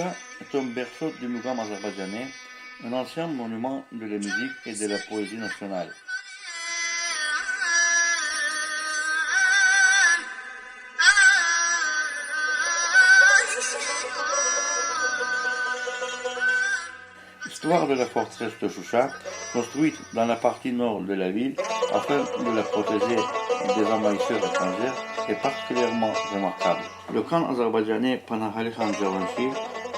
Choucha est un berceau du Mugham azerbaïdjanais, un ancien monument de la musique et de la poésie nationale. L'histoire de la forteresse de Choucha, construite dans la partie nord de la ville afin de la protéger des envahisseurs étrangers, est particulièrement remarquable. Le khan azerbaïdjanais Panahali Khan Javanshi,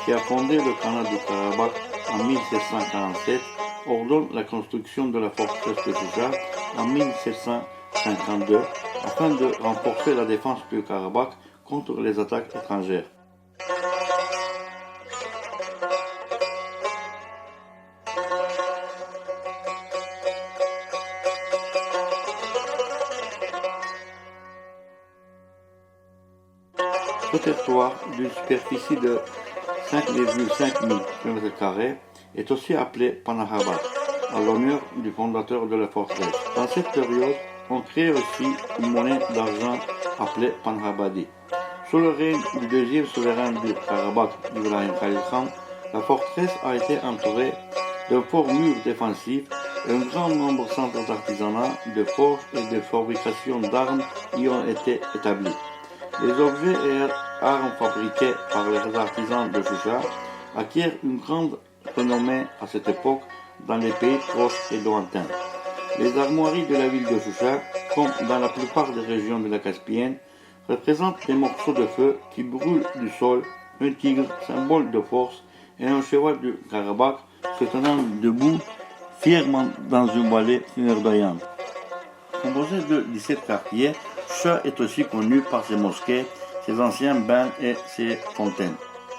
qui a fondé le Khanat du Karabakh en 1747, ordonne la construction de la forteresse de Choucha en 1752 afin de renforcer la défense du Karabakh contre les attaques étrangères. Ce territoire, d'une superficie de 5,5 000 km² est aussi appelé Panahabad, à l'honneur du fondateur de la forteresse. Dans cette période, on crée aussi une monnaie d'argent appelée Panahabadi. Sous le règne du deuxième souverain du Karabakh, Ibrahim Khalil Khan, la forteresse a été entourée d'un fort mur défensif et un grand nombre de centres d'artisanat, de forges et de fabrication d'armes y ont été établis. Les objets et armes fabriqués par les artisans de Choucha acquièrent une grande renommée à cette époque dans les pays proches et lointains. Les armoiries de la ville de Choucha, comme dans la plupart des régions de la Caspienne, représentent des morceaux de feu qui brûlent du sol, un tigre, symbole de force, et un cheval du Karabakh se tenant debout fièrement dans une vallée verdoyante. Composé de 17 quartiers, Choucha est aussi connu par ses mosquées, ses anciens bains et ses fontaines.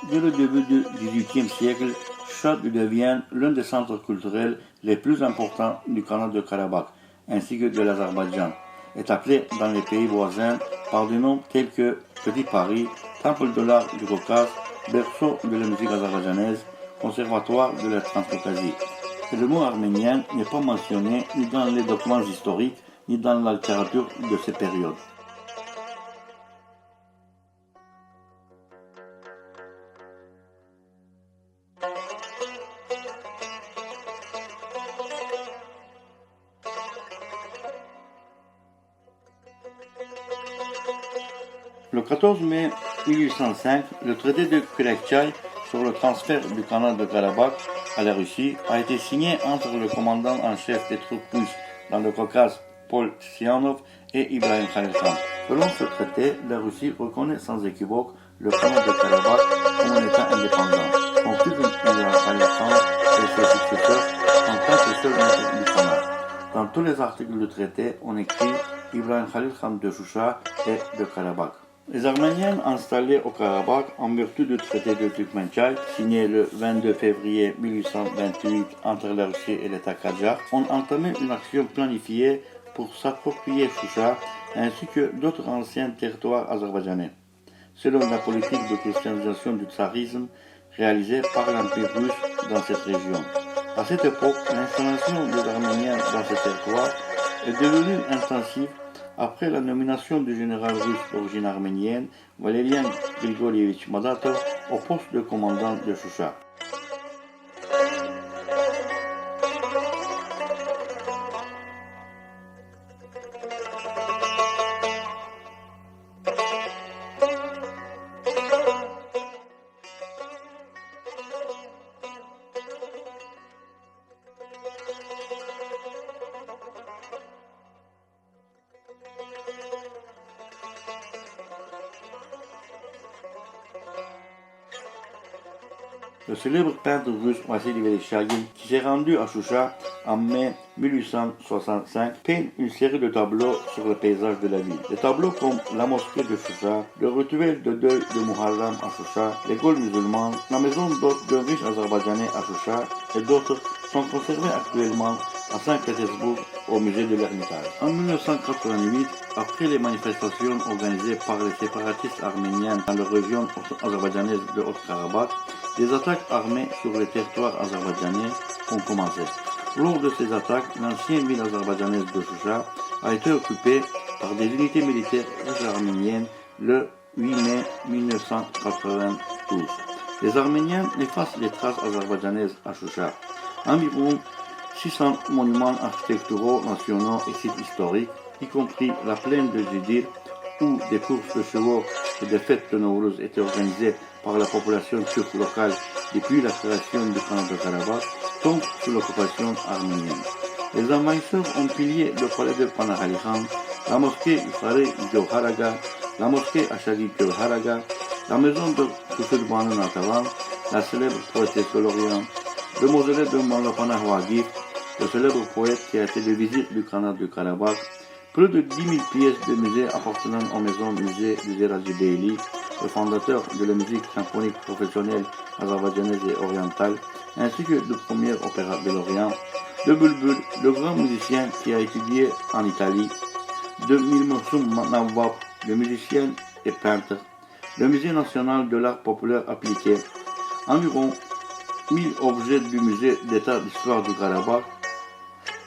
Dès le début du XVIIIe siècle, Choucha devient l'un des centres culturels les plus importants du Khanat de Karabakh, ainsi que de l'Azerbaïdjan. Est appelé dans les pays voisins par des noms tels que Petit Paris, Temple de l'art du Caucase, berceau de la musique azerbaïdjanaise, conservatoire de la Transcaucasie. Et le mot arménien n'est pas mentionné ni dans les documents historiques, ni dans la littérature de ces périodes. Le 14 mai 1805, le traité de Kulekchaï sur le transfert du Khanat de Karabakh à la Russie a été signé entre le commandant en chef des troupes russes dans le Caucase, Paul Tsianov, et Ibrahim Khalil Khan. Selon ce traité, la Russie reconnaît sans équivoque le Khanat de Karabakh comme un État indépendant. Son fils Ibrahim Khalil Khan et ses successeurs en tant que seul maître du Khanat. Dans tous les articles du traité, on écrit Ibrahim Khalil Khan de Choucha et de Karabakh. Les Arméniens installés au Karabakh en vertu du traité de Turkmenchai, signé le 22 février 1828 entre la Russie et l'État Kadjar, ont entamé une action planifiée pour s'approprier Choucha ainsi que d'autres anciens territoires azerbaïdjanais, selon la politique de christianisation du tsarisme réalisée par l'Empire russe dans cette région. À cette époque, l'installation des Arméniens dans ce territoire est devenue intensive après la nomination du général russe d'origine arménienne Valerian Grigorievich Madatov au poste de commandant de Choucha. Le célèbre peintre russe Vassili Vereshchagin, qui s'est rendu à Choucha en mai 1865, peint une série de tableaux sur le paysage de la ville. Des tableaux comme la mosquée de Choucha, le rituel de deuil de Muharram à Choucha, l'école musulmane, la maison d'hôte d'un riche azerbaïdjanais à Choucha et d'autres sont conservés actuellement à Saint-Pétersbourg au musée de l'Ermitage. En 1988, après les manifestations organisées par les séparatistes arméniens dans la région azerbaïdjanaise de Haut-Karabakh, des attaques armées sur le territoire azerbaïdjanais ont commencé. Lors de ces attaques, l'ancienne ville azerbaïdjanaise de Choucha a été occupée par des unités militaires russes arméniennes le 8 mai 1992. Les Arméniens effacent les traces azerbaïdjanaises à Choucha. Environ 600 monuments architecturaux nationaux et sites historiques, y compris la plaine de Zidir, où des courses de chevaux et des fêtes de Nowruz étaient organisées par la population turque locale depuis la création du Khan de Karabakh, tombent sous l'occupation arménienne. Les envahisseurs ont pillé le palais de Panakhali Khan, la mosquée Ifare Gevharaga, la mosquée Ashagi Gevharaga, la maison de Kusulbanu Natavan, la célèbre poétesse de l'Orient, le mausolée de Molla Wagif, le célèbre poète qui a été le vizir du Khanat du Karabakh, plus de 10 000 pièces de musée appartenant aux maisons musée du Zerazi Beyli, le fondateur de la musique symphonique professionnelle azerbaïdjanaise et orientale, ainsi que le premier opéra de l'Orient, de Bulbul, le grand musicien qui a étudié en Italie, de Milmoussoum Nawwab, le musicien et peintre, le musée national de l'art populaire appliqué, environ 1000 objets du musée d'état d'histoire du Karabakh,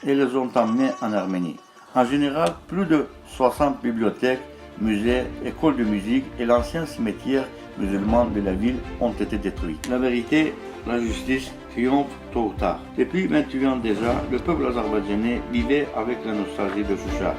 et les ont emmenés en Arménie. En général, plus de 60 bibliothèques, musées, écoles de musique et l'ancien cimetière musulman de la ville ont été détruits. La vérité, la justice triomphe tôt ou tard. Depuis 28 ans déjà, le peuple azerbaïdjanais vivait avec la nostalgie de Choucha,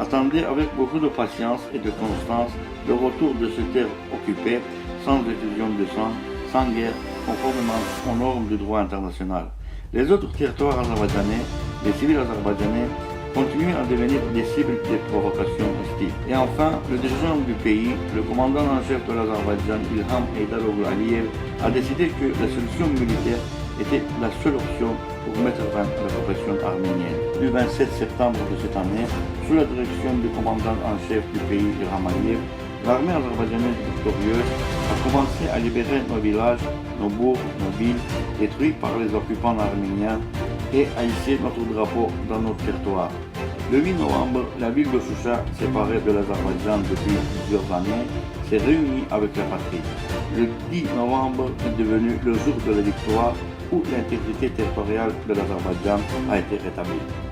attendait avec beaucoup de patience et de constance le retour de ces terres occupées, sans effusion de sang, sans guerre, conformément aux normes du droit international. Les autres territoires azerbaïdjanais, les civils azerbaïdjanais, continuent à devenir des cibles des provocations hostiles. Et enfin, le dirigeant du pays, le commandant en chef de l'Azerbaïdjan, Ilham Eydaroğlu Aliyev, a décidé que la solution militaire était la seule option pour mettre fin à la répression arménienne. Le 27 septembre de cette année, sous la direction du commandant en chef du pays, Ilham Aliyev, l'armée azerbaïdjanaise victorieuse a commencé à libérer nos villages, nos bourgs, nos villes, détruits par les occupants arméniens, et à hisser notre drapeau dans notre territoire. Le 8 novembre, la ville de Choucha, séparée de l'Azerbaïdjan depuis plusieurs années, s'est réunie avec la patrie. Le 10 novembre est devenu le jour de la victoire où l'intégrité territoriale de l'Azerbaïdjan a été rétablie.